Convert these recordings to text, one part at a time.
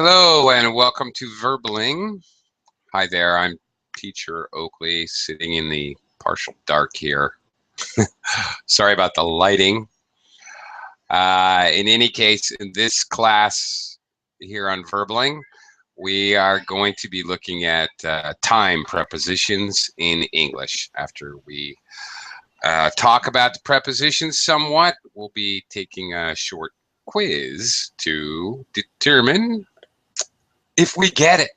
Hello and welcome to Verbling. Hi there, I'm teacher Oakley, sitting in the partial dark here. Sorry about the lighting. In any case, in this class here on Verbling, we are going to be looking at time prepositions in English. After we talk about the prepositions somewhat, we'll be taking a short quiz to determine if we get it.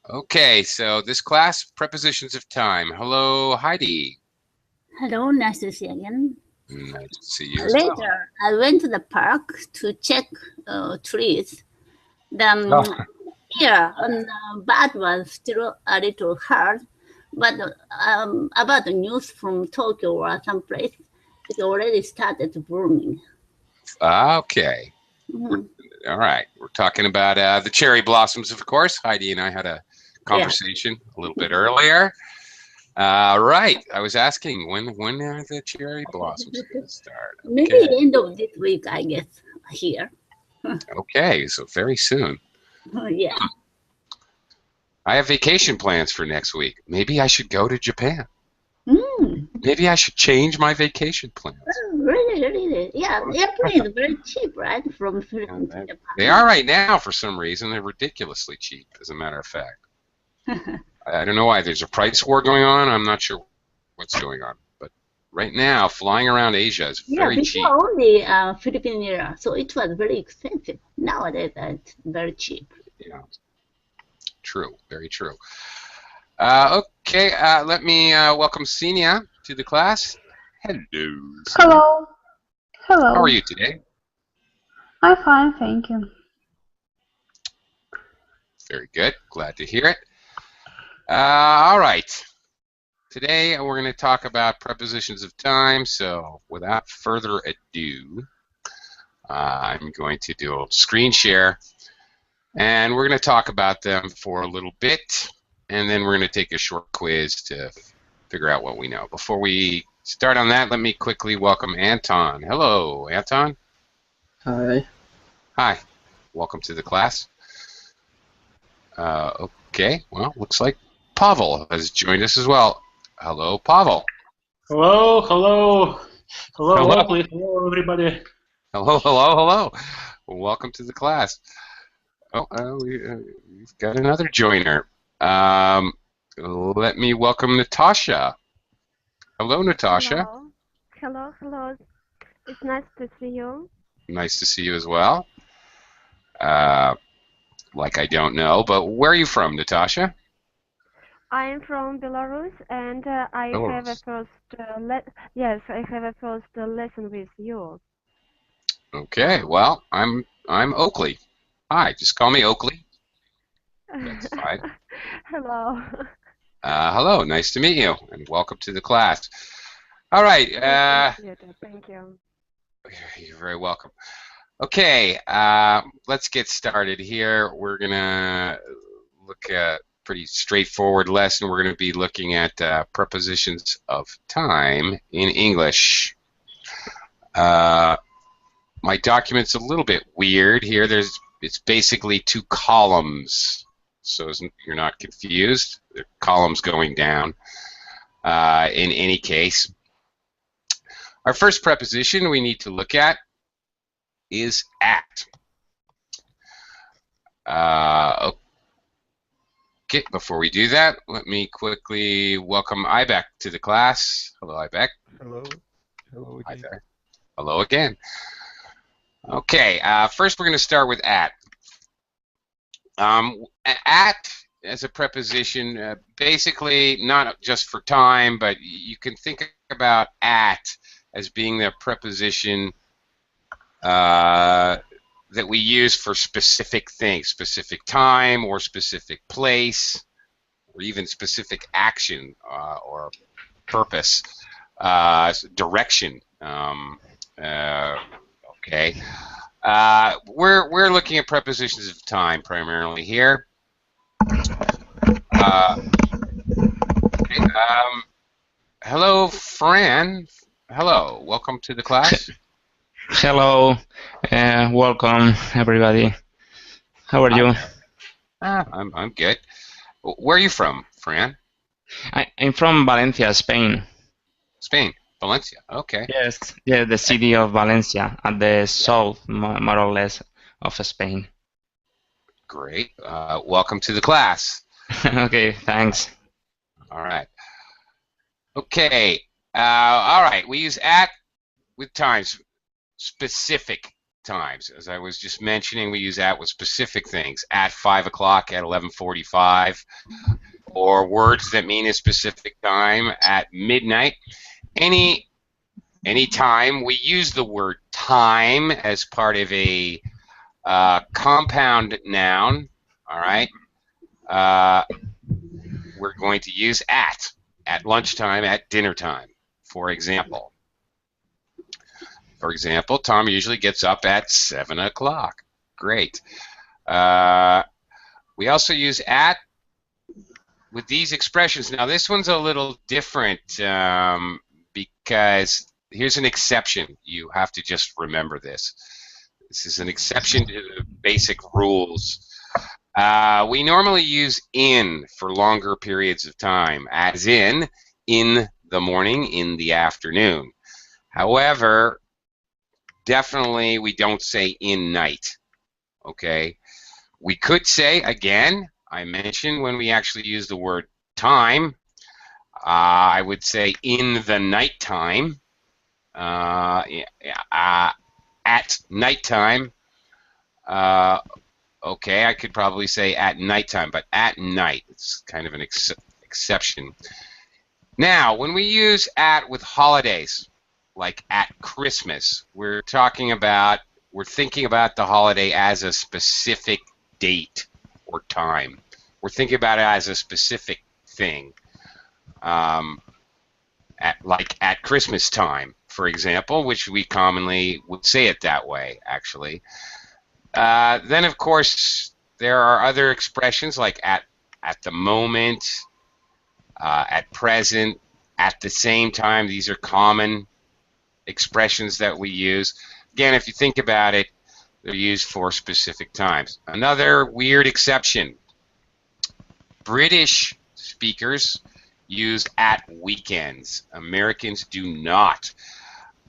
Okay, so this class, prepositions of time. Hello, Heidi. Hello, nice to see you again. Nice to see you as Later, well. I went to the park to check trees. The here on the bat was still a little hard, but about the news from Tokyo or someplace, it already started blooming. Okay. Mm-hmm. All right. We're talking about the cherry blossoms, of course. Heidi and I had a conversation a little bit earlier. Right. I was asking when are the cherry blossoms going to start? Okay. Maybe end of this week, I guess, here. Okay, so very soon. Yeah. I have vacation plans for next week. Maybe I should go to Japan. Mm. Maybe I should change my vacation plans. Really. Yeah, airplane is very cheap, right? From Philippines to Japan. They are right now for some reason. They're ridiculously cheap, as a matter of fact. I don't know why. There's a price war going on. I'm not sure what's going on. But right now, flying around Asia is very cheap. Yeah, before only Philippine era, so it was very expensive. Nowadays, it's very cheap. Yeah. True. Very true. Okay, let me welcome Senia to the class. Hello. Senia. Hello. Hello. How are you today? I'm fine, thank you. Very good. Glad to hear it. All right. Today we're going to talk about prepositions of time. So without further ado, I'm going to do a screen share, and we're going to talk about them for a little bit, and then we're going to take a short quiz to figure out what we know. Before we start on that, let me quickly welcome Anton. Hello, Anton. Hi. Hi. Welcome to the class. Okay, well, looks like Pavel has joined us as well. Hello, Pavel. Hello. Hello, Oakley. Hello, everybody. Hello. Welcome to the class. We've got another joiner. Let me welcome Natasha. Hello, Natasha. Hello. It's nice to see you. Nice to see you as well. Like I don't know, but where are you from, Natasha? I am from Belarus, and I have a first lesson with you. Okay, well, I'm Oakley. Hi, just call me Oakley. That's fine. Hello. Hello, nice to meet you, and welcome to the class. All right. Thank you. You're very welcome. Okay, let's get started here. We're gonna look at pretty straightforward lesson. We're going to be looking at prepositions of time in English. My document's a little bit weird here. It's basically two columns, so you're not confused. The columns going down. In any case, our first preposition we need to look at is at. Okay, before we do that, let me quickly welcome Ibek to the class. Hello, Ibek. Hello. Hello again. Hi there. Hello again. Okay, first we're going to start with at. At as a preposition, basically not just for time, but you can think about at as being the preposition that we use for specific things, specific time or specific place, or even specific action or purpose, direction. Okay. We're looking at prepositions of time primarily here. Okay, hello, Fran. Hello. Welcome to the class. Hello, welcome everybody. How are you? I'm good. Where are you from, Fran? I'm from Valencia, Spain. Spain, Valencia. Okay. Yes, yeah, the city of Valencia, at the south, more or less, of Spain. Great. Welcome to the class. Okay, thanks. All right. Okay. All right. We use at with times, specific times. As I was just mentioning, we use at with specific things. At 5 o'clock, at 11:45, or words that mean a specific time. At midnight. Any time we use the word time as part of a compound noun. All right. We're going to use at lunchtime, at dinner time, for example. For example, Tom usually gets up at 7 o'clock. Great. We also use at with these expressions. Now, this one's a little different because here's an exception. You have to just remember this. This is an exception to the basic rules. We normally use in for longer periods of time, as in the morning, in the afternoon. However, definitely we don't say in night, okay? We could say, again, I mentioned when we actually use the word time, I would say in the nighttime, at nighttime. Okay, I could probably say at nighttime, but at night, it's kind of an exception. Now, when we use at with holidays, like at Christmas, we're thinking about the holiday as a specific date or time. We're thinking about it as a specific thing, at Christmas time, for example, which we commonly would say it that way, actually. Then, of course, there are other expressions like at the moment, at present, at the same time. These are common expressions that we use. Again, if you think about it, they're used for specific times. Another weird exception. British speakers use at weekends. Americans do not.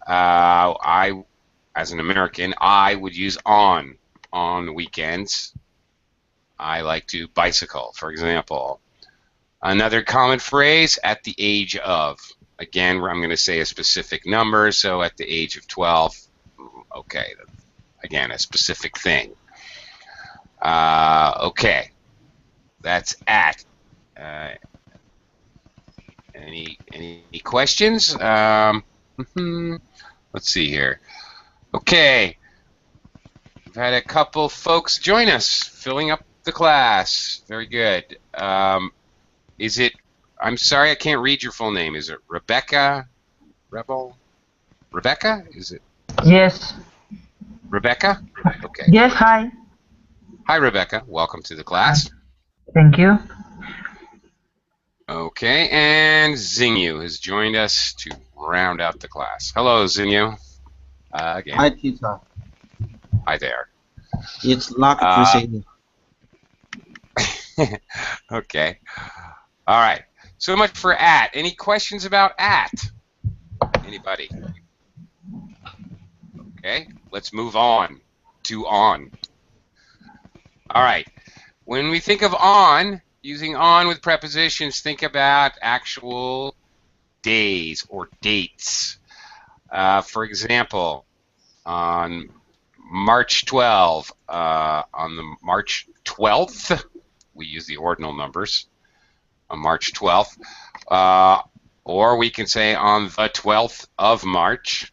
As an American, I would use on weekends. I like to bicycle, for example. Another common phrase, at the age of. Again, I'm going to say a specific number, so at the age of 12. Okay, again, a specific thing. Okay, that's at. Any questions? Let's see here. Okay, we've had a couple folks join us, filling up the class. Very good. Is it? I'm sorry, I can't read your full name. Is it Rebecca? Rebecca? Is it? Yes. Rebecca? Okay. Yes, hi. Hi, Rebecca. Welcome to the class. Thank you. Okay, and Xingyu has joined us to round out the class. Hello, Xingyu. Again. Hi, teacher. Hi there. It's luck appreciated. Okay. All right. So much for at. Any questions about at? Anybody? Okay. Let's move on to on. All right. When we think of on, using on with prepositions, think about actual days or dates. For example, on March 12, on the March 12th, we use the ordinal numbers, on March 12th, or we can say on the 12th of March.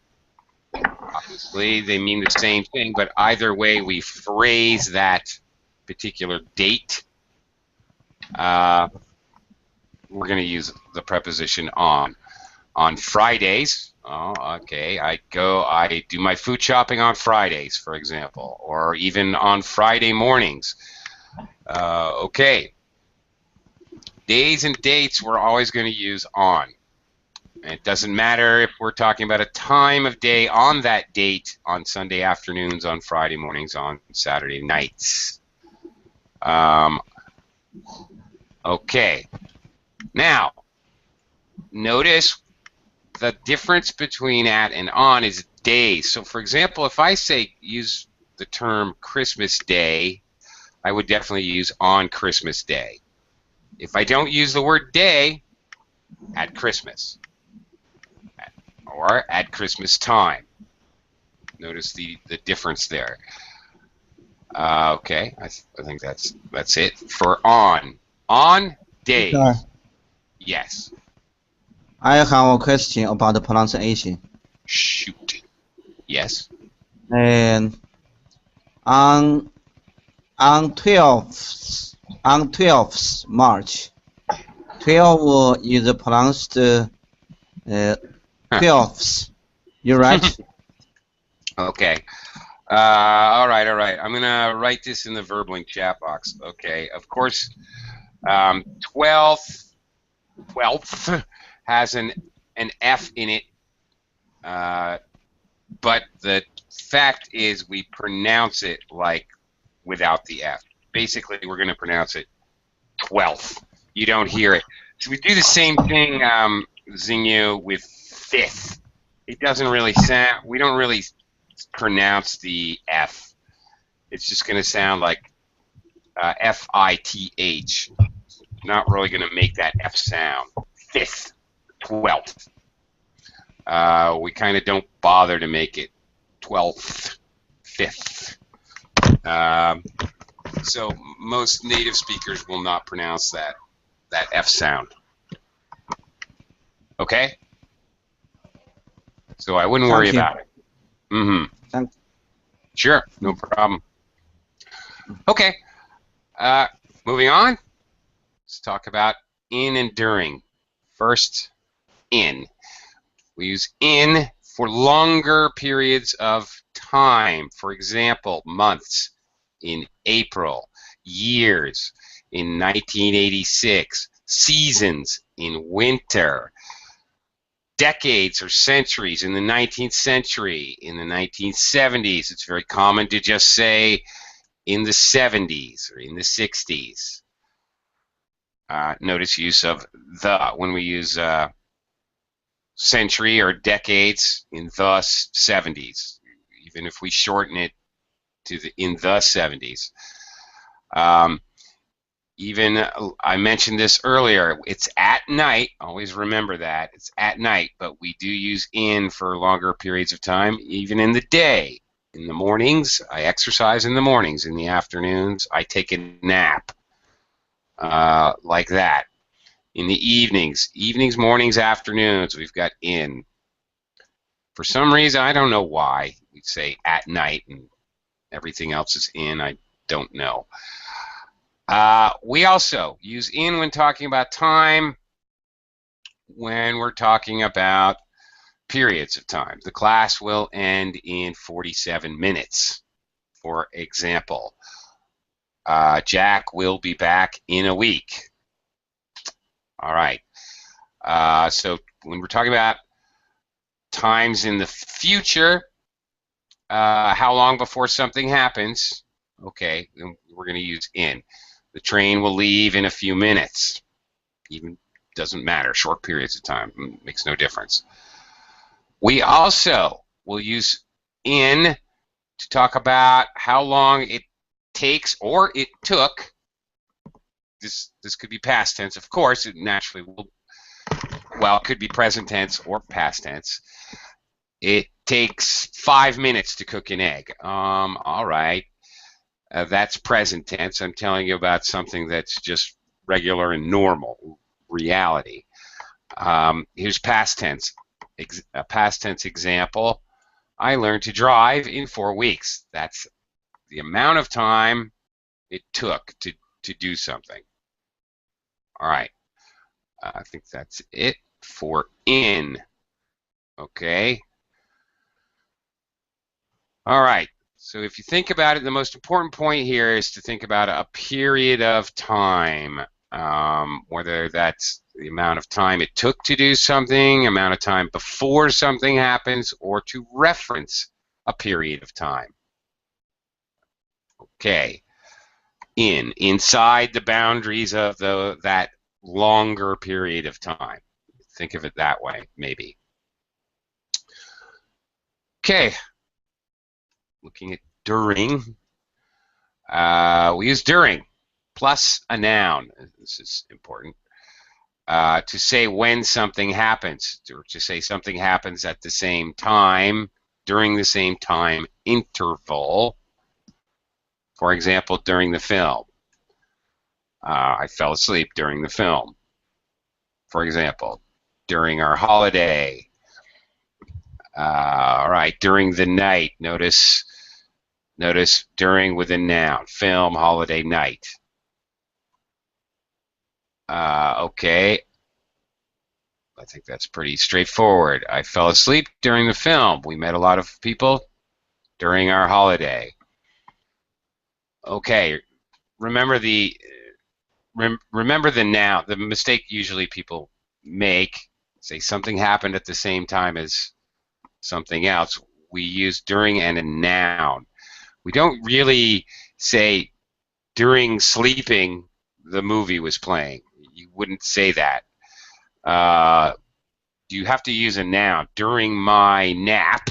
Obviously, they mean the same thing, but either way we phrase that particular date, we're going to use the preposition on. On Fridays, okay, I do my food shopping on Fridays, for example, or even on Friday mornings. Okay. Days and dates, we're always going to use on. And it doesn't matter if we're talking about a time of day on that date, on Sunday afternoons, on Friday mornings, on Saturday nights. Okay. Now, notice the difference between at and on is days. So, for example, if I say use the term Christmas Day, I would definitely use on Christmas Day. If I don't use the word day, at Christmas or at Christmas time. Notice the difference there. Okay, I think that's it for on. On days. Sir, Yes. I have a question about the pronunciation. Shoot. Yes. And on 12th March, 12 is pronounced 12th. You're right. Okay. All right. I'm gonna write this in the verbling chat box. Okay. Of course, 12th has an F in it, but the fact is we pronounce it like without the F. Basically, we're gonna pronounce it 12th. You don't hear it. So we do the same thing, Xingyu, with 5th. It doesn't really sound. We don't really pronounce the F. It's just going to sound like F-I-T-H. Not really going to make that F sound. 5th, 12th. We kind of don't bother to make it 12th, 5th. So most native speakers will not pronounce that F sound. Okay? So I wouldn't worry about it. Mm-hmm. Thank you. Sure, no problem. Okay, moving on. Let's talk about in and during. First, in. We use in for longer periods of time. For example, months in April, years in 1986, seasons in winter, decades or centuries in the 19th century, in the 1970s. It's very common to just say in the 70s or in the 60s. Notice use of the when we use century or decades in the 70s, even if we shorten it to in the 70s. Even I mentioned this earlier, it's at night. Always remember that. It's at night, but we do use in for longer periods of time, even in the day. In the mornings, I exercise in the mornings. In the afternoons, I take a nap. Like that. In the evenings, mornings, afternoons, we've got in. For some reason, I don't know why, we say at night and everything else is in. I don't know. We also use in when talking about time, when we're talking about periods of time. The class will end in 47 minutes, for example. Jack will be back in a week. All right. So when we're talking about times in the future, how long before something happens, okay, then we're going to use in. The train will leave in a few minutes. Even doesn't matter. Short periods of time makes no difference. We also will use in to talk about how long it takes or it took. This could be past tense, of course. It naturally will. Well, it could be present tense or past tense. It takes 5 minutes to cook an egg. All right. That's present tense. I'm telling you about something that's just regular and normal reality. Here's past tense. A past tense example. I learned to drive in 4 weeks. That's the amount of time it took to do something. All right. I think that's it for in. Okay. All right. So if you think about it, the most important point here is to think about a period of time, whether that's the amount of time it took to do something, amount of time before something happens, or to reference a period of time. Okay. inside the boundaries of that longer period of time. Think of it that way, maybe. Okay, looking at during. We use during plus a noun. This is important. To say when something happens, or to say something happens at the same time, during the same time interval. For example, during the film. I fell asleep during the film. For example, during our holiday. All right, during the night. Notice during with a noun. Film, holiday, night. Okay. I think that's pretty straightforward. I fell asleep during the film. We met a lot of people during our holiday. Okay. Remember the noun. The mistake usually people make, say something happened at the same time as something else. We use during and a noun. We don't really say during sleeping the movie was playing. You wouldn't say that. You have to use a noun. During my nap,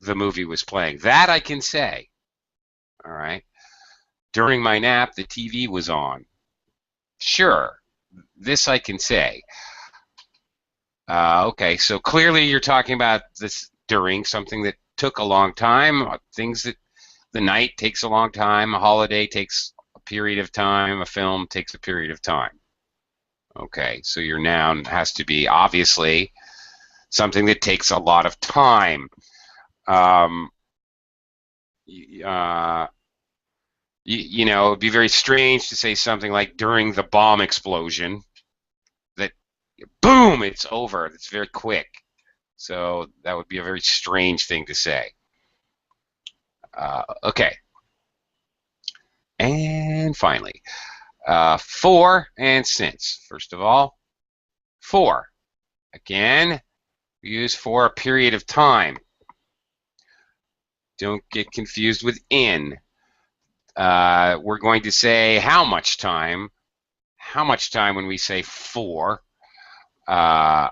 the movie was playing. That I can say. All right. During my nap, the TV was on. Sure. This I can say. Okay, so clearly you're talking about this during something that took a long time, things that the night takes a long time, a holiday takes a period of time, a film takes a period of time. Okay, so your noun has to be obviously something that takes a lot of time. You know, it'd be very strange to say something like during the bomb explosion, that boom, it's over. It's very quick. So that would be a very strange thing to say. Okay. And finally, for and since. First of all, for. Again, we use for a period of time. Don't get confused with in. We're going to say how much time. How much time when we say for. Not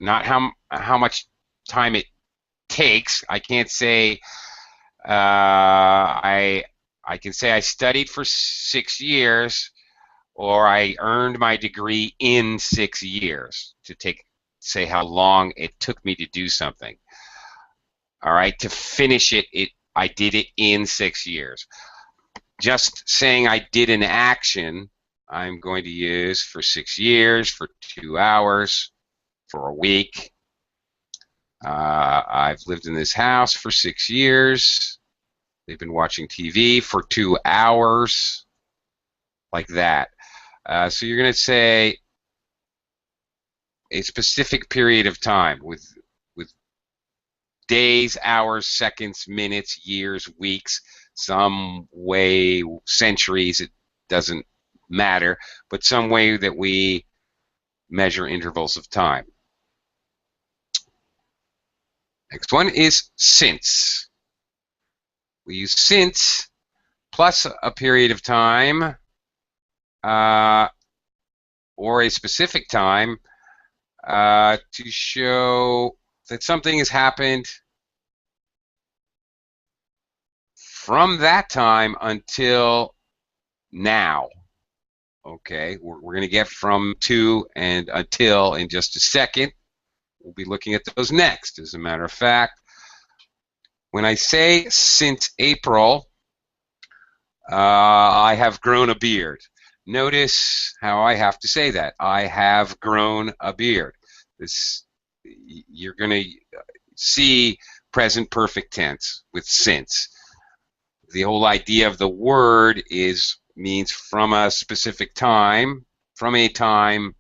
how much time it takes. I can't say I can say I studied for 6 years, or I earned my degree in 6 years, to say how long it took me to do something. All right, to finish it, I did it in 6 years. Just saying I did an action, I'm going to use for 6 years, for 2 hours, for a week. I've lived in this house for 6 years. They've been watching TV for 2 hours, like that. So you're going to say a specific period of time with days, hours, seconds, minutes, years, weeks, some way, centuries, it doesn't matter, but some way that we measure intervals of time. Next one is since. We use since plus a period of time or a specific time to show that something has happened from that time until now. Okay, we're going to get from to and until in just a second. We'll be looking at those next. As a matter of fact, when I say since April, I have grown a beard. Notice how I have to say that. I have grown a beard. You're going to see present perfect tense with since. The whole idea of the word means from a specific time, from a time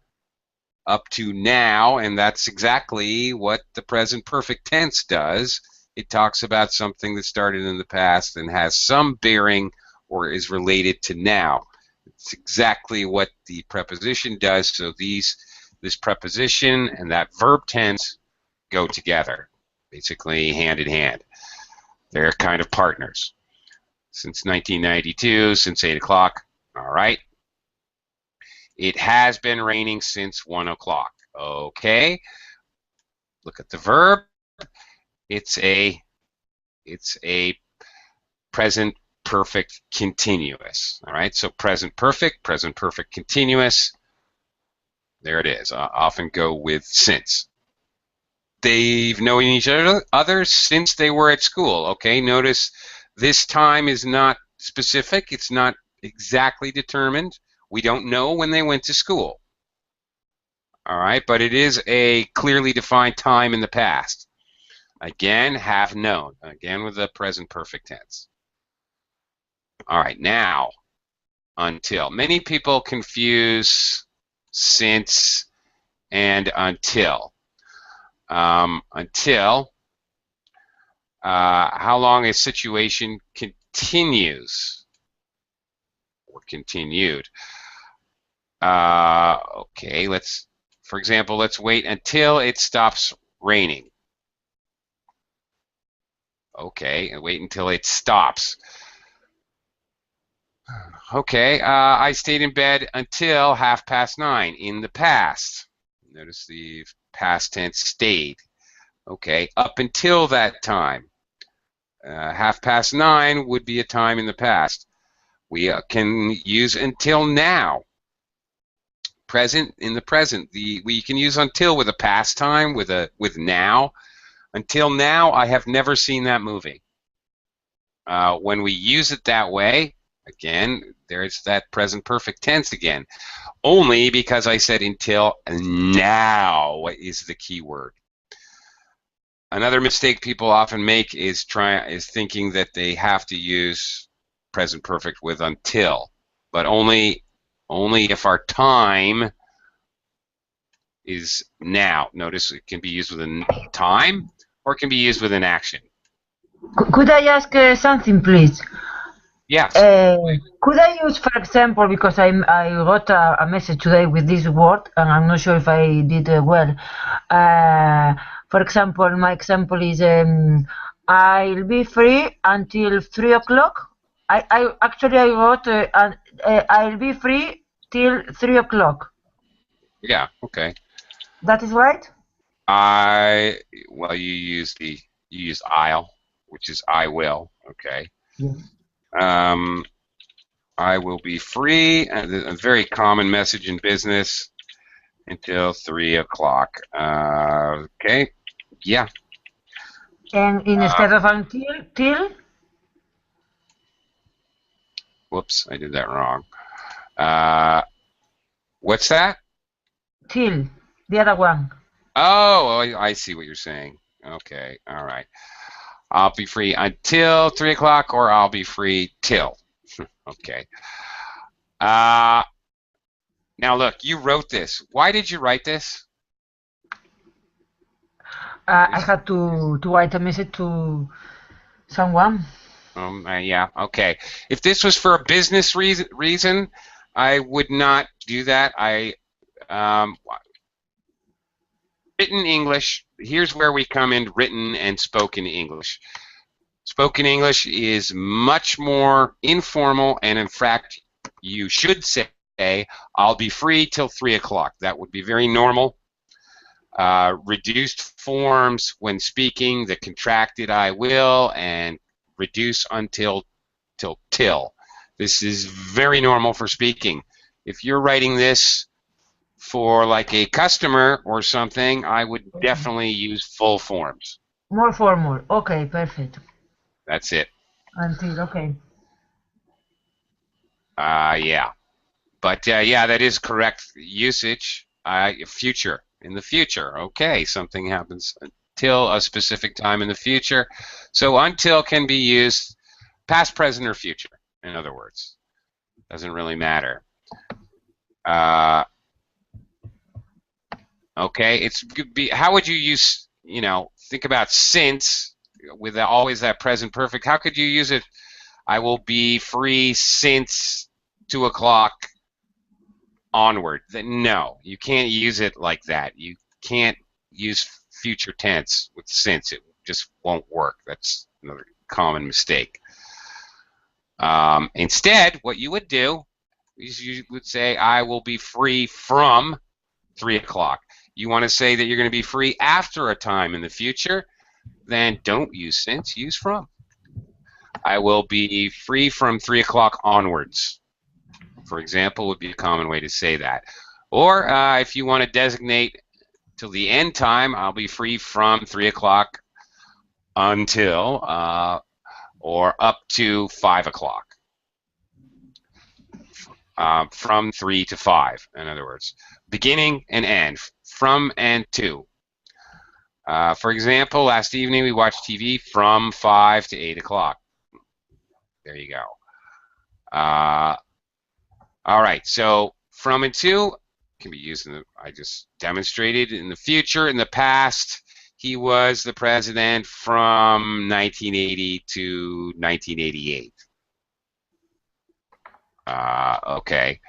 up to now, and that's exactly what the present perfect tense does. It talks about something that started in the past and has some bearing or is related to now. It's exactly what the preposition does, so this preposition and that verb tense go together, basically hand in hand. They're kind of partners. since 1992, since 8 o'clock. All right. It has been raining since 1 o'clock. Okay. Look at the verb. It's a present perfect continuous. All right. So present perfect continuous. There it is. Often go with since. They've known each other since they were at school. Okay. Notice this time is not specific. It's not exactly determined. We don't know when they went to school. All right, but it is a clearly defined time in the past. Again, have known. Again, with the present perfect tense. All right, now, until. Many people confuse since and until. Until, how long a situation continues or continued. Okay, for example, let's wait until it stops raining. Okay, and wait until it stops. Okay, I stayed in bed until 9:30 in the past. Notice the past tense stayed. Okay, up until that time. 9:30 would be a time in the past. We can use until now. Present in the present. We can use until with a past time, with now. Until now, I have never seen that movie. When we use it that way, again, there's that present perfect tense again. Only because I said until now is the key word. Another mistake people often make is thinking that they have to use present perfect with until, but only if our time is now. Notice it can be used with a time or it can be used with an action. Could I ask something, please? Yes. Could I use, for example, because I got a message today with this word, and I'm not sure if I did well. For example, my example is I'll be free until 3 o'clock. I actually wrote I'll be free till 3 o'clock. Yeah. Okay. That is right. Well, you use I'll, which is I will. Okay. Yeah. I will be free. A very common message in business until 3 o'clock. Okay. Yeah. And instead of until, till. Whoops, I did that wrong. What's that? Till, the other one. Oh, I see what you're saying. Okay, all right. I'll be free until 3 o'clock, or I'll be free till. Okay. Now look, you wrote this. Why did you write this? I had to write a message to someone. Yeah, okay. If this was for a business reason, I would not do that. Written English, here's where we come in written and spoken English. Spoken English is much more informal, and in fact, you should say, I'll be free till 3 o'clock. That would be very normal. Reduced forms when speaking, the contracted I will, and reduce until till. This is very normal for speaking. If you're writing this for like a customer or something, I would definitely use full forms. More formal. Okay, perfect. That's it. Until, okay. Yeah. But yeah, that is correct usage. Future. In the future. Okay, something happens until a specific time in the future. So until can be used past, present, or future, in other words. Doesn't really matter. Okay, how would you use, think about since with always that present perfect. How could you use it? I will be free since 2 o'clock onward. No, you can't use it like that. You can't use future tense with since. It just won't work. That's another common mistake. Instead, what you would do is you would say, I will be free from 3 o'clock. You want to say that you're going to be free after a time in the future, then don't use since, use from. I will be free from 3 o'clock onwards, for example, would be a common way to say that. Or if you want to designate till the end time, I'll be free from 3 o'clock until or up to 5 o'clock. From 3 to 5, in other words. Beginning and end, from and to. For example, last evening we watched TV from 5 to 8 o'clock. There you go. All right, so from and to can be used in the, I just demonstrated in the future. In the past, he was the president from 1980 to 1988. Okay.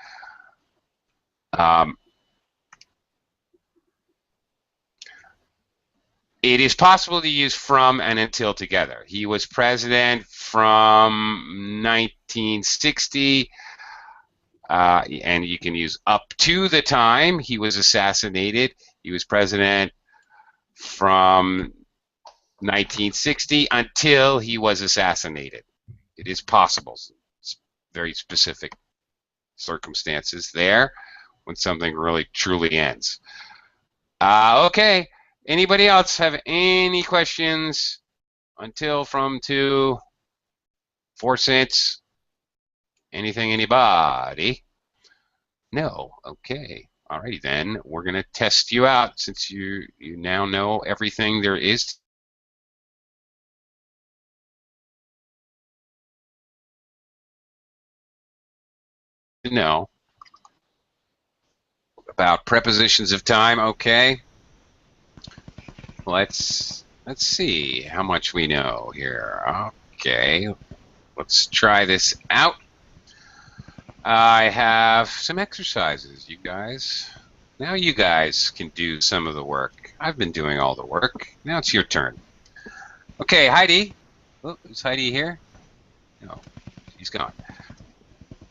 It is possible to use from and until together. He was president from 1960, and you can use up to the time he was assassinated. He was president from 1960 until he was assassinated. It is possible. It's very specific circumstances there when something really truly ends. Okay. Anybody else have any questions? Until, from, to, for, since? Anything, anybody? No. Okay. Alrighty then. We're going to test you out since you now know everything there is to know about prepositions of time. Okay. Let's see how much we know here. Okay, let's try this out. I have some exercises, you guys. Now you guys can do some of the work. I've been doing all the work. Now it's your turn. Okay, Heidi. Oh, is Heidi here? No, she's gone.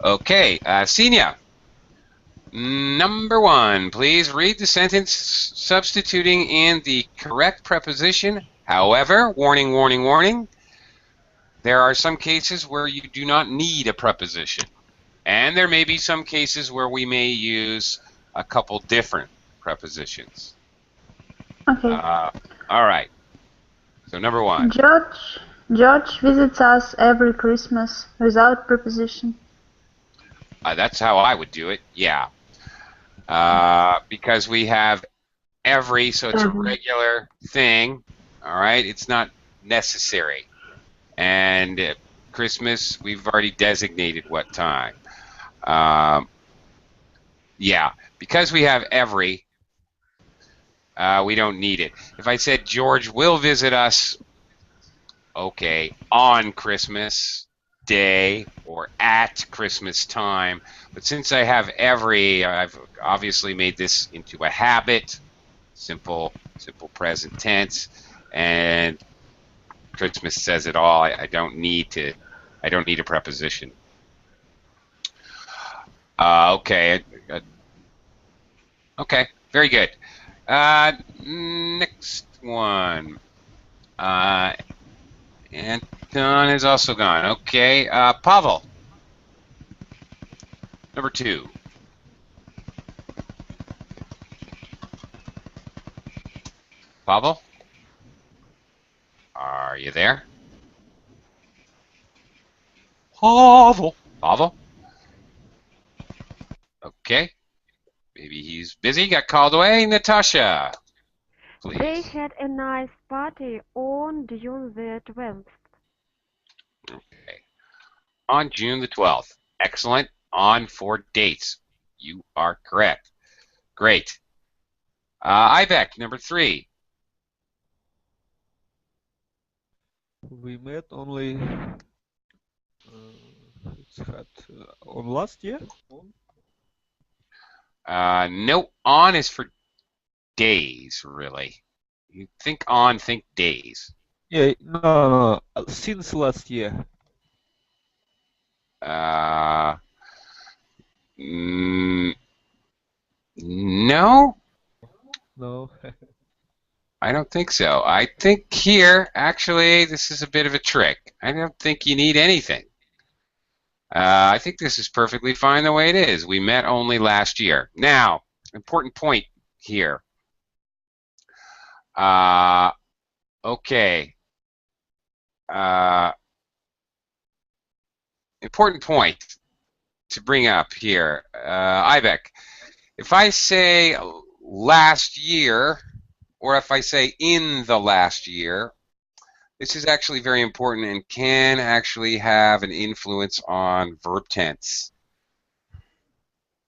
Okay, Senia. Number 1, please read the sentence substituting in the correct preposition. However, warning, warning, warning, there are some cases where you do not need a preposition. And there may be some cases where we may use a couple different prepositions. Okay. All right. So number 1. George visits us every Christmas without preposition. That's how I would do it, yeah. Because we have every, so it's a regular thing, all right? It's not necessary. And Christmas, we've already designated what time. Yeah, because we have every, we don't need it. If I said George will visit us, okay, on Christmas Day or at Christmas time, but since I have every, I've obviously made this into a habit, simple present tense, and Christmas says it all. I don't need a preposition. Okay. Okay, very good. Next one. Anton is also gone. Okay, Pavel. Number 2. Pavel? Are you there? Pavel? Pavel? Okay. Maybe he's busy, got called away. Natasha, please. They had a nice party on June the 12th. Okay. On June the 12th. Excellent. On for dates. You are correct. Great. Ivek, number 3. We met only on last year. No, on is for days, really. You think on, think days. Yeah, no, since last year. No, No. I don't think so. I think here, actually, this is a bit of a trick. I don't think you need anything. I think this is perfectly fine the way it is. We met only last year. Now, important point here. Okay. Important point to bring up here. Ibec, if I say last year, or if I say in the last year, this is actually very important and can actually have an influence on verb tense.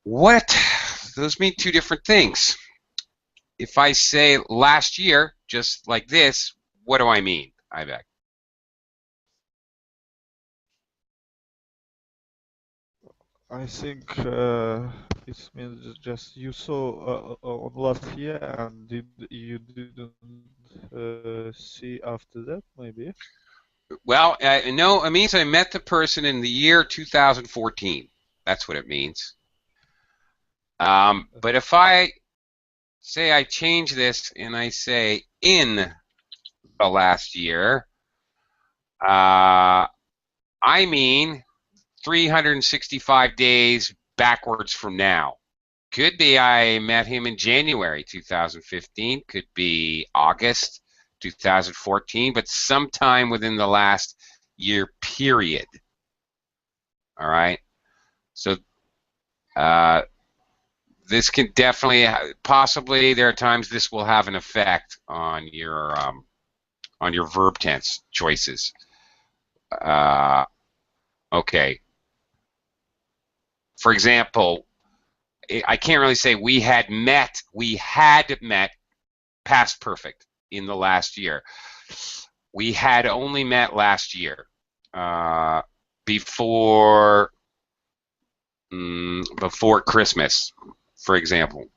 What? Those mean two different things. If I say last year, just like this, what do I mean, Ibec? I think it means just you saw on last year and you didn't see after that, maybe? Well, no, it means I met the person in the year 2014. That's what it means. But if I say I change this and I say in the last year, I mean 365 days backwards from now. Could be I met him in January 2015, could be August 2014, but sometime within the last year period. All right? So this can definitely, possibly there are times this will have an effect on your verb tense choices. Okay. For example, I can't really say we had met past perfect in the last year. We had only met last year before Christmas, for example.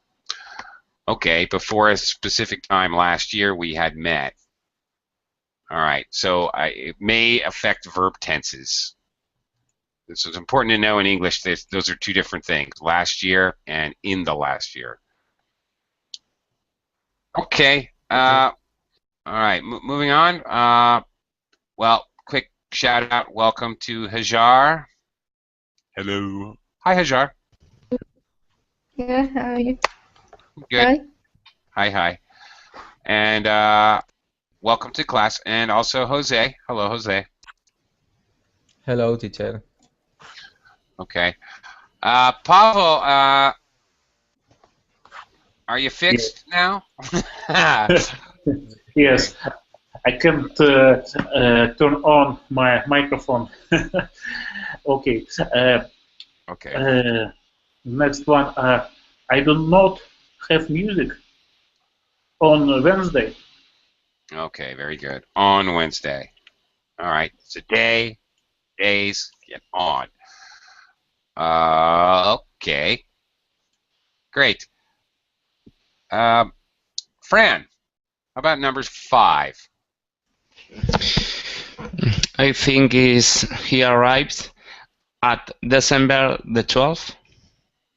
Okay, before a specific time last year we had met. All right, so it may affect verb tenses. So it's important to know in English that those are two different things, last year and in the last year. Okay. All right, moving on. Well, quick shout out. Welcome to Hajar. Hello. Hi, Hajar. Yeah, how are you? Good. Hi. And welcome to class. And also Jose. Hello, Jose. Hello, teacher. Okay. Pavel, are you fixed now? Yes, I can't turn on my microphone. Okay. Okay. Next one. I do not have music on Wednesday. Okay, very good. On Wednesday. All right. It's a day, days, get on. Okay. Great. Fran, how about numbers 5? I think he arrived at December the 12th.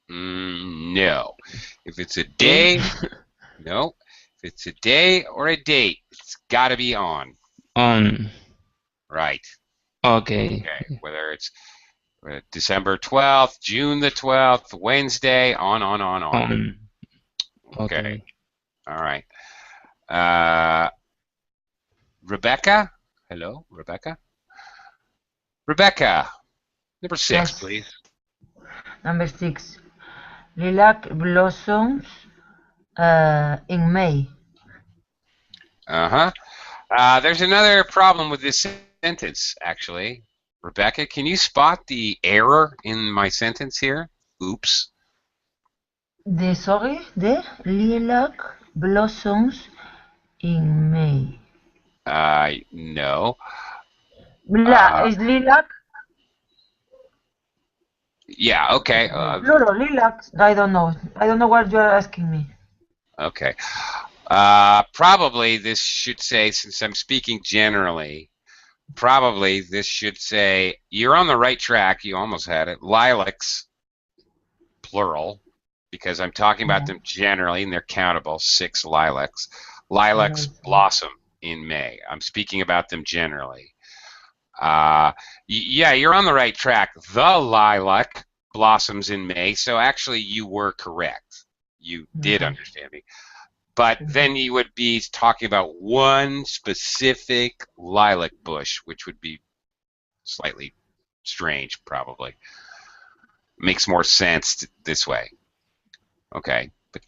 No. If it's a day, no. If it's a day or a date, it's got to be on. On. Right. Okay. Whether it's December 12th, June the 12th, Wednesday, on. Okay. All right. Rebecca? Hello, Rebecca? Rebecca, number 6, Yes. please. Number 6. Lilac blossoms in May. There's another problem with this sentence, actually. Rebecca, can you spot the error in my sentence here? Oops. The lilac blossoms in May. No. Is lilac? Yeah, okay. Plural, lilac. I don't know. I don't know what you are asking me. Okay. Probably this should say, since I'm speaking generally, probably this should say, you're on the right track, you almost had it, lilacs, plural, because I'm talking about them generally, and they're countable, 6 lilacs. Lilacs blossom in May. I'm speaking about them generally. Yeah, you're on the right track. The lilac blossoms in May, so actually you were correct. You did understand me. But then you would be talking about one specific lilac bush, which would be slightly strange, probably. Makes more sense this way. Okay, but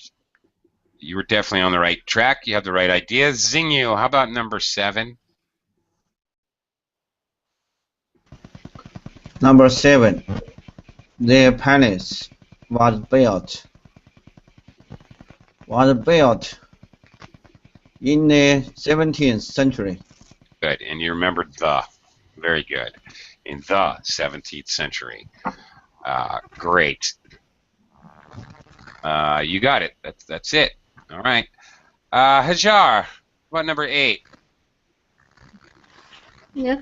you were definitely on the right track. You have the right idea. Xingyu, how about number 7? Number 7. Their palace was built in the 17th century. Good, and you remembered the. Very good. In the 17th century. Great. You got it. That's it. All right. Hajar, what number 8? Yeah,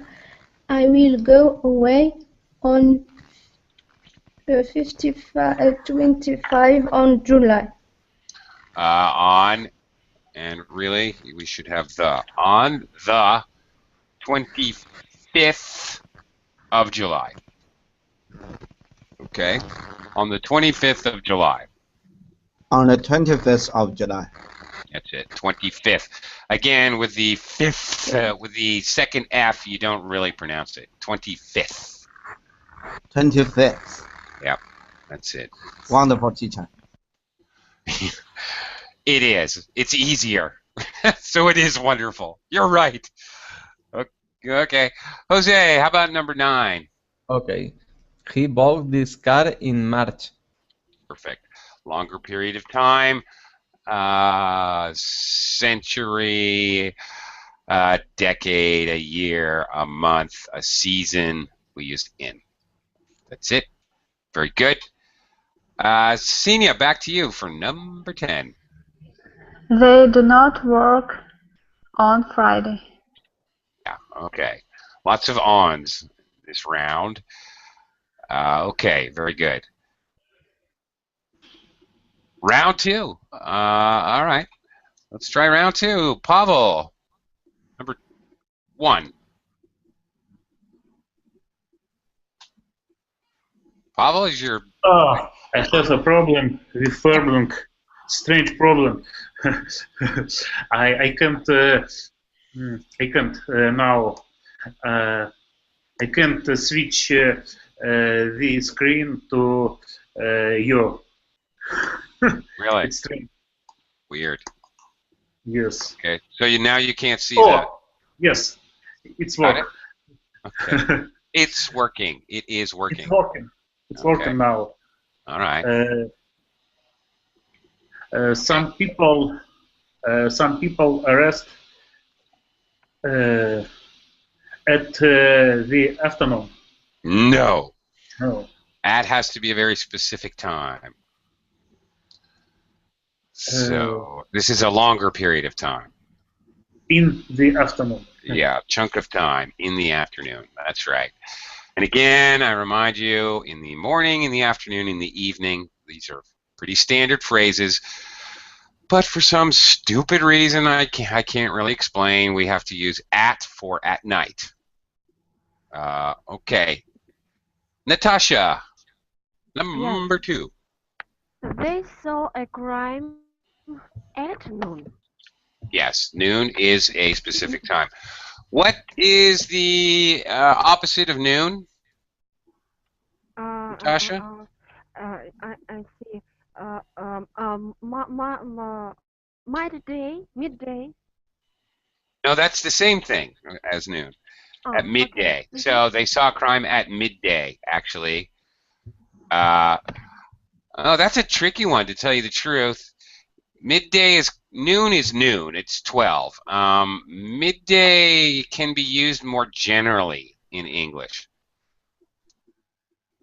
I will go away on 25 on July. On, and really, we should have the, on the 25th of July. Okay, on the 25th of July. On the 25th of July. That's it, 25th. Again, with the fifth, with the second F, you don't really pronounce it. 25th. 25th. Yep, that's it. Wonderful, teacher. It is. It's easier. So it is wonderful. You're right. Okay. Jose, how about number 9? Okay. He bought this car in March. Perfect. Longer period of time. Century, decade, a year, a month, a season. We used in. That's it. Very good. Senia, back to you for number 10. They do not work on Friday. Yeah, okay. Lots of ons this round. Okay, very good. Round 2. All right. Let's try round 2. Pavel, number 1. Pavel, is your... Oh, I have a problem with verbing. Strange problem. I can't now. I can't switch the screen to you. Really? It's strange. Weird. Yes. Okay. So now you can't see Oh, that. yes. It's Got working. Okay. It's working. It is working. It's working. It's working now. All right. Some people arrest at the afternoon. No. No. At has to be a very specific time. So this is a longer period of time. In the afternoon. Yeah, chunk of time in the afternoon. That's right. And again, I remind you, in the morning, in the afternoon, in the evening, these are pretty standard phrases. But for some stupid reason I can't really explain, we have to use at for at night. Okay. Natasha, number 2. They saw a crime at noon. Yes, noon is a specific time. What is the opposite of noon, Natasha? I see. Midday. No, that's the same thing as noon. At midday. Okay. So they saw a crime at midday, actually. Oh, that's a tricky one, to tell you the truth. Midday is noon. It's 12. Midday can be used more generally in English.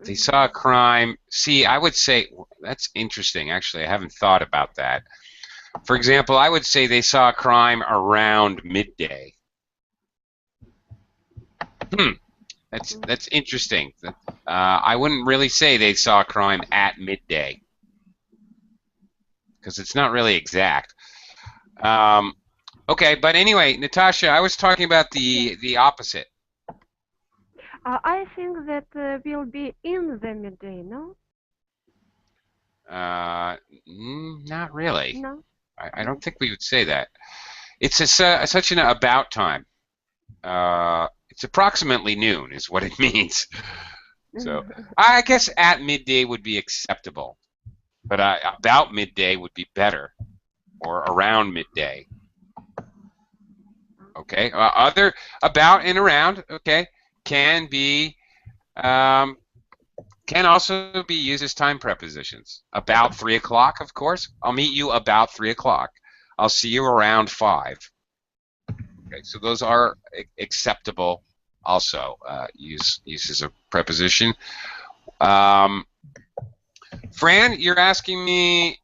They saw a crime. See, I would say that's interesting. Actually, I haven't thought about that. For example, I would say they saw a crime around midday. That's interesting. I wouldn't really say they saw crime at midday, because it's not really exact. Okay, but anyway, Natasha, I was talking about the opposite. I think that will be in the midday, no? Not really. No. I don't think we would say that. It's such an about time. It's approximately noon is what it means. So I guess at midday would be acceptable, but about midday would be better, or around midday. Okay, other about and around. Okay, can be can also be used as time prepositions. About 3 o'clock, of course. I'll meet you about 3 o'clock. I'll see you around 5. Okay, so those are acceptable. Also, use as a preposition. Fran, you're asking me.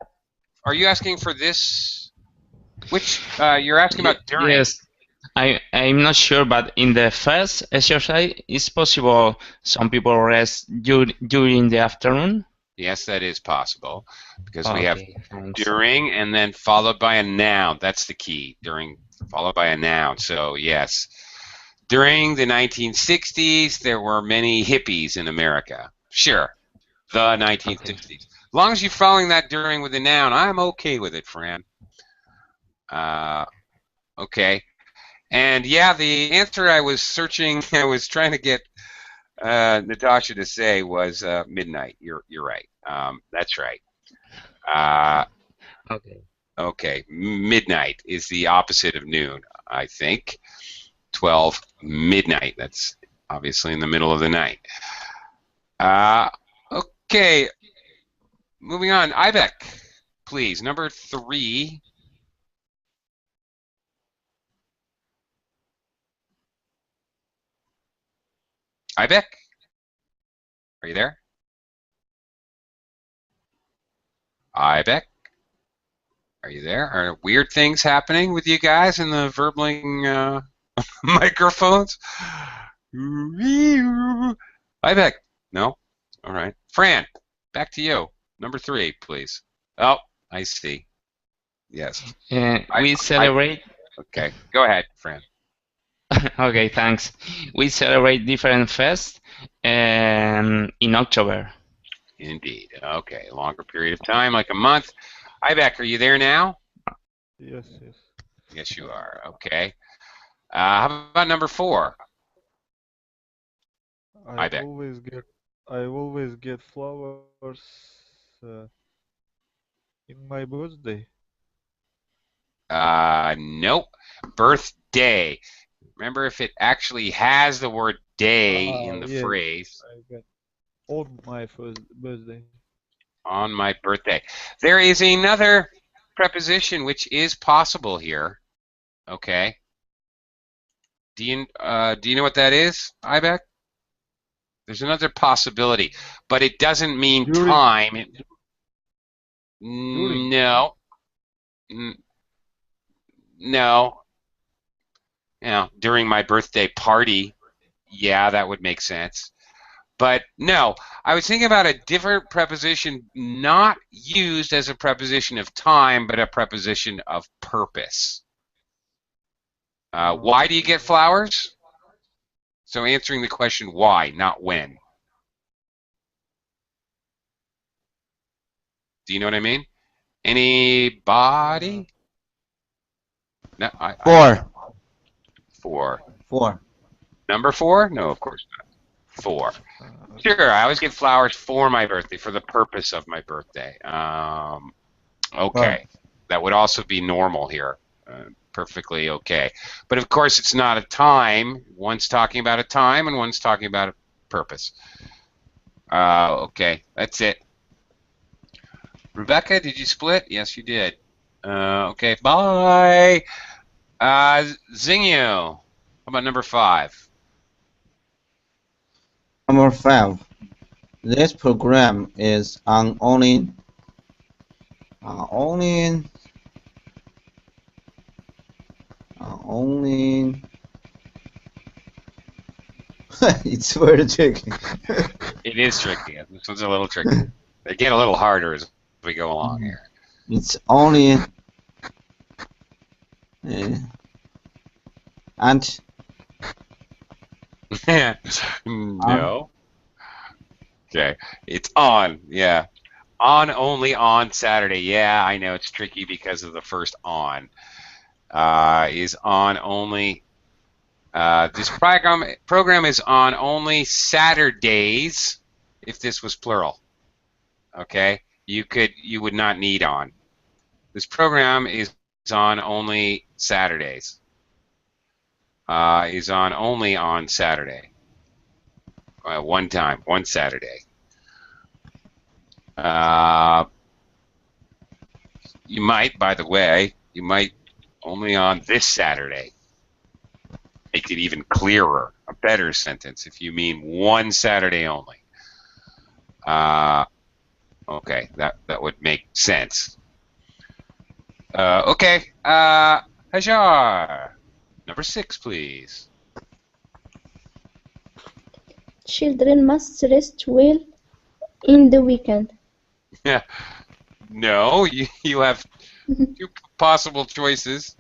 Are you asking for this? Which you're asking about during? Yes, I'm not sure, but in the first exercise, it's possible some people rest during the afternoon. Yes, that is possible, because we have thanks. during and then followed by a noun. That's the key. During followed by a noun. So yes, during the 1960s, there were many hippies in America. Sure, the 1960s. As long as you're following that during with a noun, I'm okay with it, Fran. Okay. And yeah, the answer I was searching, I was trying to get Natasha to say was midnight. You're right. That's right. Okay. Midnight is the opposite of noon, I think. 12 midnight. That's obviously in the middle of the night. Okay. Moving on. Ibeck, please. Number 3. Ibeck? Are you there? Ibeck? Are you there? Are weird things happening with you guys in the Verbling microphones? Ibeck? No? All right. Fran, back to you. Number 3, please. Oh, I see. Yes. We celebrate. Okay. Go ahead, Fran. Okay, thanks. We celebrate different fests in October. Indeed. Okay, a longer period of time, like a month. Ibeck, are you there now? Yes. Yes, you are. Okay. How about number 4? I always get flowers in my birthday. Nope. Birthday. Remember, if it actually has the word day in the phrase. I got on my first birthday. On my birthday. There is another preposition which is possible here. Okay. Do you know what that is, Ibeck? There's another possibility, but it doesn't mean time. No. No. During my birthday party, yeah, that would make sense. But no, I was thinking about a different preposition, not used as a preposition of time, but a preposition of purpose. Why do you get flowers? So answering the question why, not when. Do you know what I mean? Anybody? No. 4. 4. Number 4? No, of course not. 4. Sure, I always get flowers for my birthday, for the purpose of my birthday. Okay. That would also be normal here. Perfectly okay. But of course, it's not a time. One's talking about a time and one's talking about a purpose. Okay, that's it. Rebecca, did you split? Yes, you did. Okay, bye. Zingyu, how about number 5? Number 5. This program is on only It's very tricky. It is tricky. This one's a little tricky. They get a little harder as we go along here. It's only and No. Okay. It's on. Yeah. On only on Saturday. Yeah, I know it's tricky because of the first on. Is on only. This program is on only Saturdays. If this was plural, okay, you would not need on. This program is on only Saturdays. Is on only on Saturday. One time, one Saturday. You might, by the way, you might only on this Saturday. Make it even clearer, a better sentence if you mean one Saturday only. Okay, that would make sense. Okay, Hajar, number 6, please. Children must rest well in the weekend. Yeah. No, you have 2 possible choices,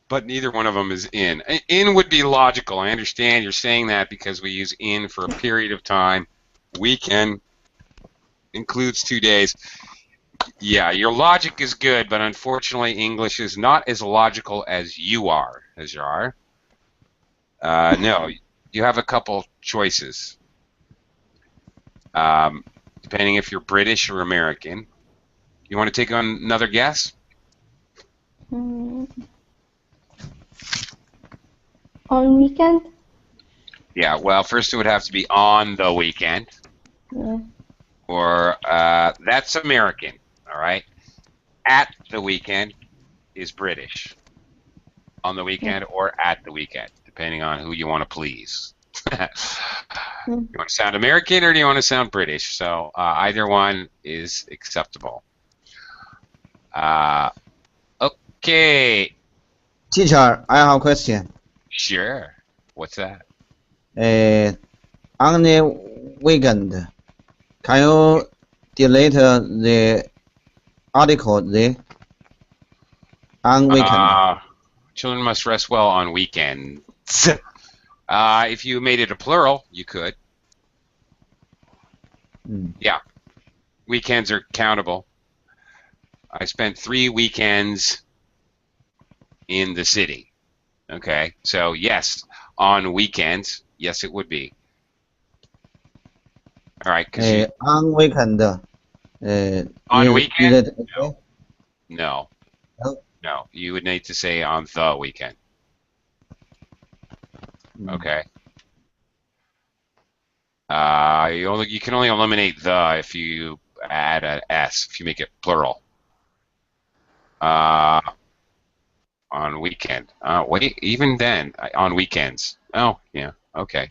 but neither one of them is in. In would be logical. I understand you're saying that because we use in for a period of time. Weekend includes 2 days. Yeah, your logic is good, but unfortunately English is not as logical as you are, Hajar. No, you have a couple choices. Depending if you're British or American. You want to take on another guess? On weekend? Yeah, well, first it would have to be on the weekend. Yeah. Or that's American, all right? At the weekend is British. On the weekend or at the weekend, depending on who you want to please. You want to sound American or do you want to sound British? So either one is acceptable. Okay. Teacher, I have a question. Sure. What's that? On the weekend, can you delete the article the on weekend? Children must rest well on weekends. If you made it a plural, you could. Yeah. Weekends are countable. I spent 3 weekends in the city. Okay, so yes, on weekends, yes, it would be. All right, because on weekend. on weekend? No. No. No, you would need to say on the weekend. Okay. You can only eliminate the if you add an s, if you make it plural. On weekend. Wait, even then, on weekends. Oh, yeah, okay.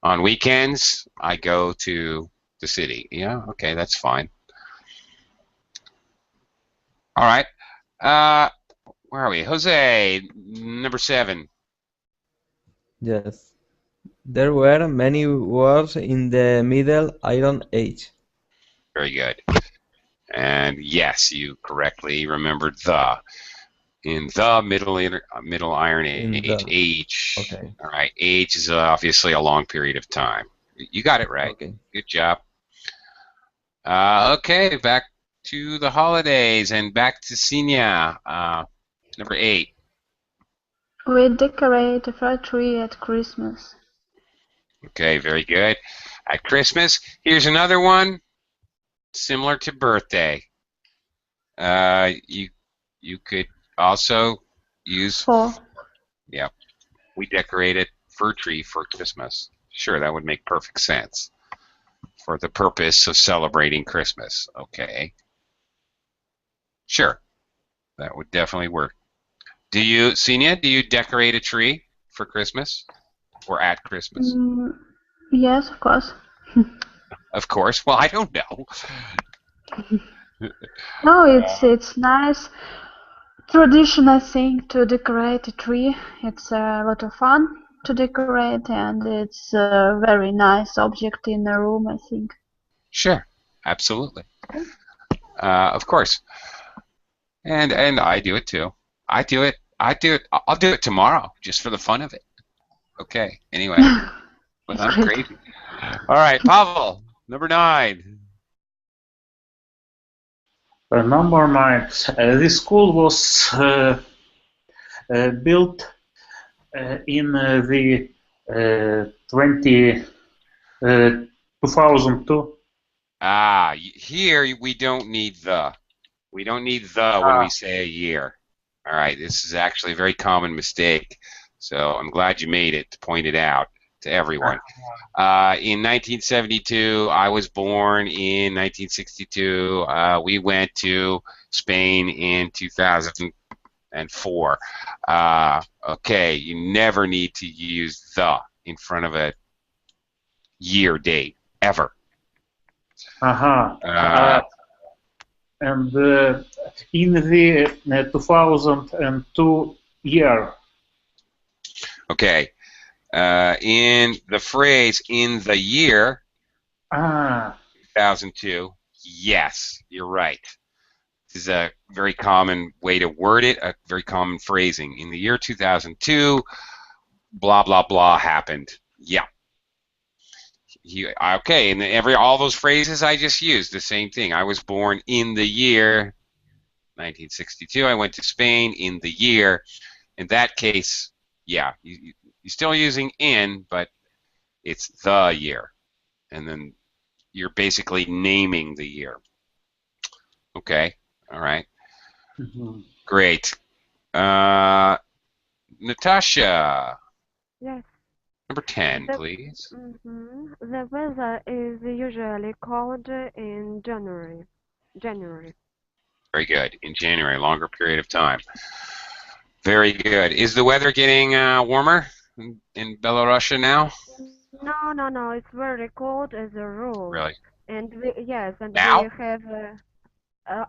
On weekends, I go to the city. Yeah, okay, that's fine. All right. Where are we? Jose, number 7. Yes. There were many words in the Middle Iron Age. Very good. And yes, you correctly remembered the. In the Middle Iron Age. Age. Okay. All right. Age is obviously a long period of time. You got it right. Okay. Good job. Okay, back to the holidays and back to Senia. Number 8. We decorate a fir tree at Christmas. Okay, very good. At Christmas, here's another one similar to birthday. You could also use For. Yeah, we decorate a fir tree for Christmas. Sure, that would make perfect sense for the purpose of celebrating Christmas. Okay. Sure, that would definitely work. Senia, do you decorate a tree for Christmas or at Christmas? Yes, of course. Of course. Well, I don't know. No, it's nice tradition, I think, to decorate a tree. It's a lot of fun, to decorate, and it's a very nice object in a room, I think. Sure, absolutely. Of course. And I do it too. I do it. I'll do it tomorrow just for the fun of it. Okay. Anyway, but I'm crazy. All right, Pavel, number 9. Number 9. This school was built in the 2002. Here we don't need the. We don't need the when we say a year. All right, this is actually a very common mistake. So I'm glad you made it to point it out to everyone. In 1972, I was born in 1962. We went to Spain in 2004. Okay, you never need to use the in front of a year date, ever. And in the 2002 year. Okay. In the phrase "in the year" 2002, yes, you're right. This is a very common way to word it, a very common phrasing. In the year 2002, blah blah blah happened. Yeah. Okay, and all those phrases I just used, the same thing. I was born in the year 1962. I went to Spain in the year. In that case, yeah, you're still using "in," but it's the year, and then you're basically naming the year. Okay, all right, great. Natasha. Yes. Number 10, please. The weather is usually cold in January. Very good. In January, longer period of time. Very good. Is the weather getting warmer in Belarusia now? No. It's very cold as a rule. Really? And yes, and now? We have.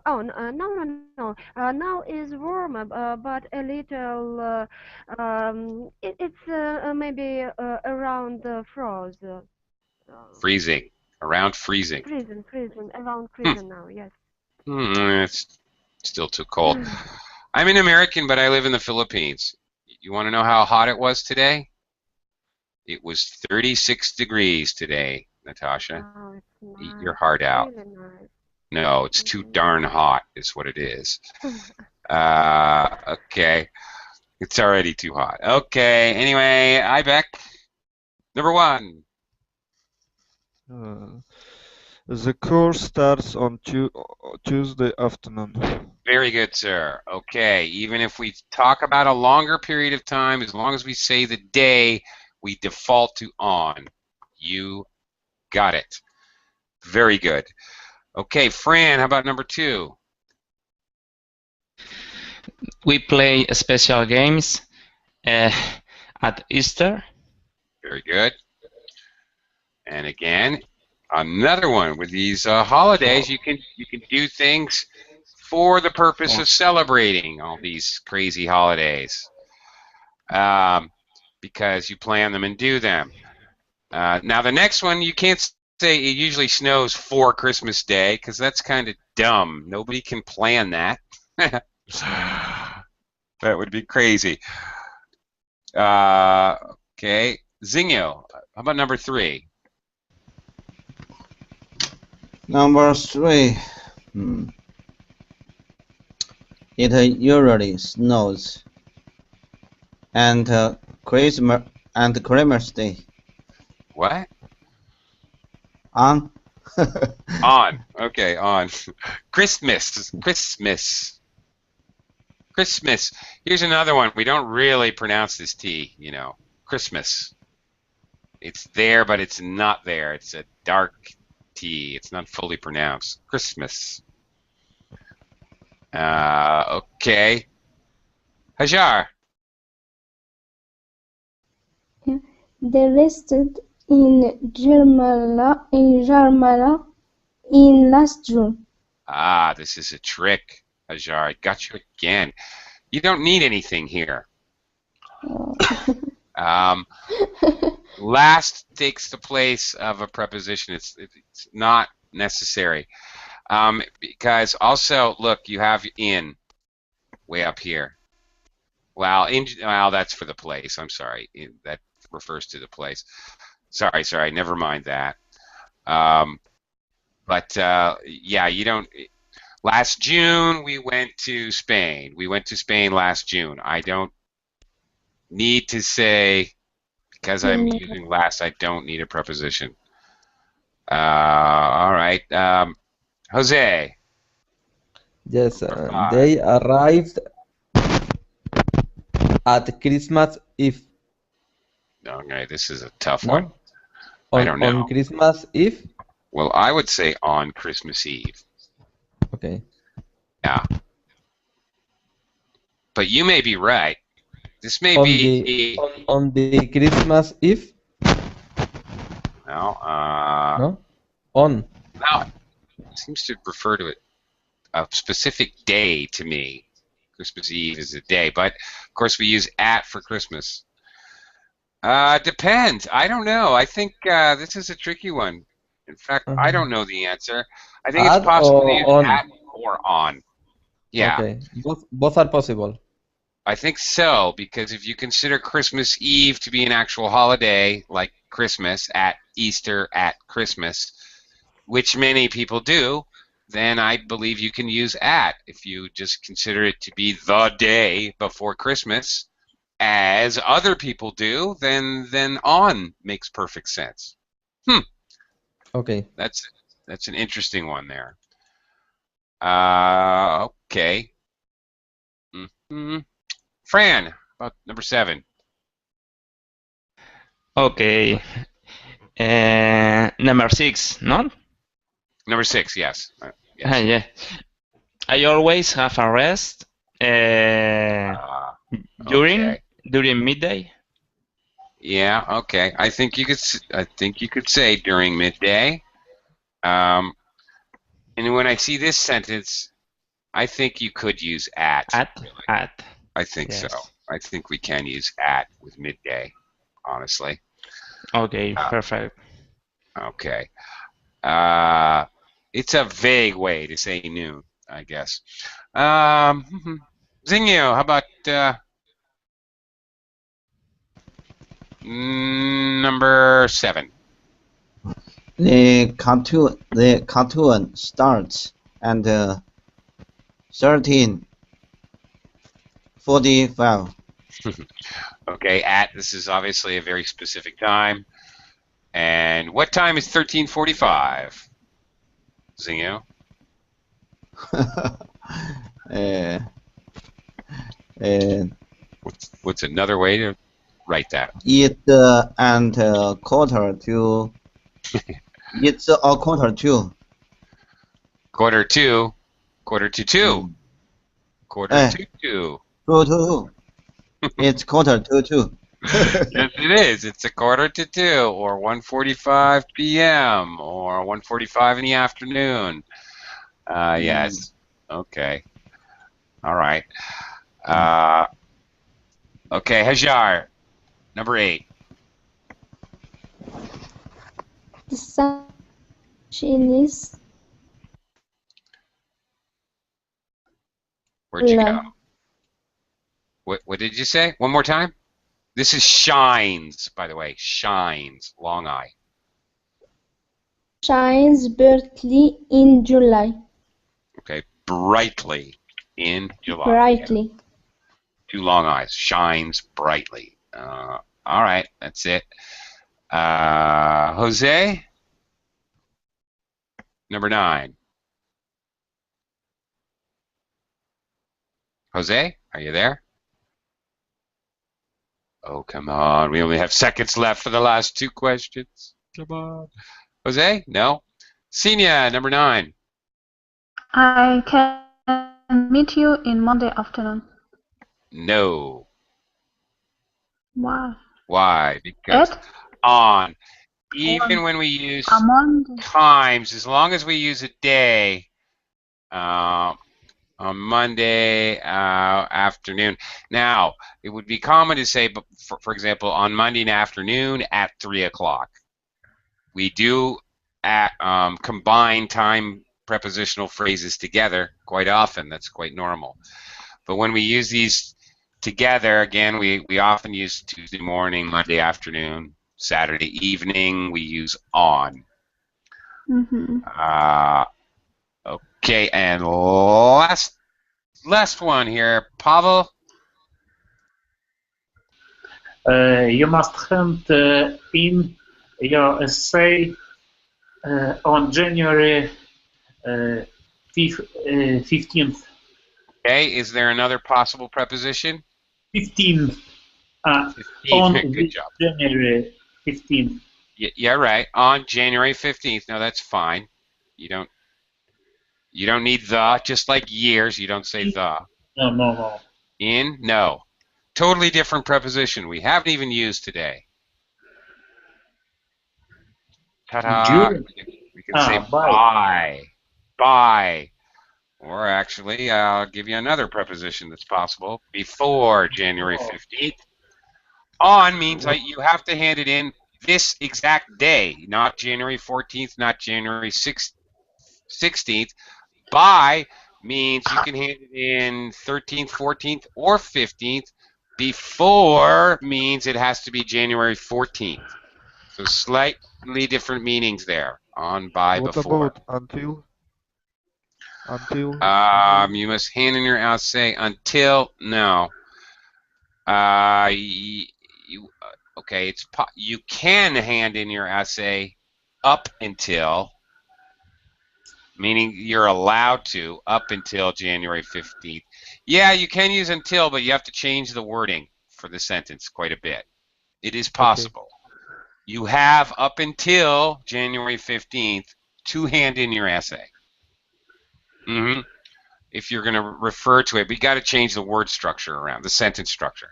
No. Now is warm, but a little. It's maybe around froze. Freezing. Around freezing. Freezing. Around freezing now. Yes. It's still too cold. I'm an American, but I live in the Philippines. You want to know how hot it was today? It was 36 degrees today, Natasha. Oh, it's nice. Eat your heart out. Really nice. No, it's too darn hot is what it is. Okay. It's already too hot. Okay, anyway, Ibeck. Number 1. The course starts on Tuesday afternoon. Very good, sir. Okay, even if we talk about a longer period of time, as long as we say the day, we default to on. You got it. Very good. Okay, Fran, how about number 2? We play special games at Easter. Very good. And again, another one with these holidays, you can do things for the purpose of celebrating all these crazy holidays, because you plan them and do them. Now the next one, you can't say it usually snows for Christmas Day, because that's kind of dumb. Nobody can plan that. That would be crazy. Okay, Zinio, how about number 3? Number 3. It usually snows. And Christmas Day. What? On. On. Okay, on. Christmas. Here's another one. We don't really pronounce this T, you know. Christmas. It's there, but it's not there. It's a dark T. It's not fully pronounced. Christmas. Okay. Hajar. They rested in Jarmala in last June. This is a trick, Hajar. I got you again. You don't need anything here. Last takes the place of a preposition. It's not necessary. Because also, look, you have in way up here. Well, that's for the place. I'm sorry. That refers to the place. Sorry. Never mind that. But yeah, you don't. Last June, we went to Spain. We went to Spain last June. I don't need to say, because I'm using last, I don't need a preposition. All right. Jose. Yes, they arrived at Christmas Eve. Okay, this is a tough No? one. I don't know. On Christmas Eve? Well, I would say on Christmas Eve. Okay. Yeah. But you may be right. This may be on the Christmas Eve? No. No? On. No. It seems to refer to a specific day to me. Christmas Eve is a day, but of course we use at for Christmas. Depends. I don't know. I think this is a tricky one. In fact, I don't know the answer. I think it's possible to use at or on. Yeah. Okay. Both are possible. I think so, because if you consider Christmas Eve to be an actual holiday, like Christmas, at Easter, at Christmas, which many people do, then I believe you can use at. If you just consider it to be the day before Christmas, as other people do, then on makes perfect sense. Okay. That's an interesting one there. Okay. Fran, about number 7. Okay. Number 6, no? Number 6, yes. Yes. Yeah. I always have a rest during midday. Yeah. Okay. I think you could say during midday. And when I see this sentence, I think you could use at. At. I think so. I think we can use at with midday, honestly. Okay, perfect. Okay. It's a vague way to say noon, I guess. Zingyo, how about number 7? The cartoon starts at 13:45. Okay, this is obviously a very specific time. And what time is 13:45? Zingyo? What's another way to write that? It's and quarter to. It's a quarter to. Quarter to 2. Quarter to 2. 2. It's quarter to 2. Yes, it is. It's a quarter to 2, or 1:45 p.m., or 1:45 in the afternoon. Yes. Okay. All right. Okay, Hajar, number 8. The sun is. Where'd you go? What did you say? One more time? This is shines, by the way. Shines, long I. Shines brightly in July. Okay, brightly in July. Brightly. Yeah. 2 long I's. Shines brightly. All right, that's it. Jose? Number 9. Jose, are you there? Oh, come on. We only have seconds left for the last 2 questions. Come on. Jose? No? Senia, number 9. I can meet you in Monday afternoon. No. Why? Why? Because on. Even when we use times, as long as we use a day, on Monday afternoon. Now, it would be common to say, for example, on Monday afternoon at 3 o'clock. We do combine time prepositional phrases together quite often. That's quite normal. But when we use these together, again, we often use Tuesday morning, Monday afternoon, Saturday evening. We use on. Okay, and last one here, Pavel. You must hand in your essay on January 15th. Okay, is there another possible preposition? 15th. 15th. On Good job. January 15th. Yeah, right. On January 15th. No, that's fine. You don't need the, just like years, you don't say the. No. In? No. Totally different preposition we haven't even used today. Ta-da! We can say by. By. Or actually, I'll give you another preposition that's possible. Before January 15th. On means you have to hand it in this exact day, not January 14th, not January 16th. By means you can hand it in 13th, 14th, or 15th. Before means it has to be January 14th. So slightly different meanings there. On, by, before. What about until? Until? You must hand in your essay until. No. Okay, you can hand in your essay up until, meaning you're allowed to, up until January 15th. Yeah, you can use until, but you have to change the wording for the sentence quite a bit. It is possible. Okay. You have up until January 15th to hand in your essay. If you're going to refer to it, but you got to change the word structure around, the sentence structure.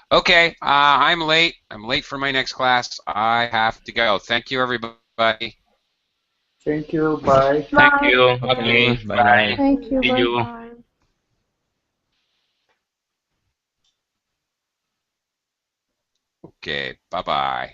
Okay, I'm late. I'm late for my next class. I have to go. Thank you, everybody. Thank you. Bye. Thank you. Okay. Bye. Thank you. See Bye. you. Okay. Bye-bye.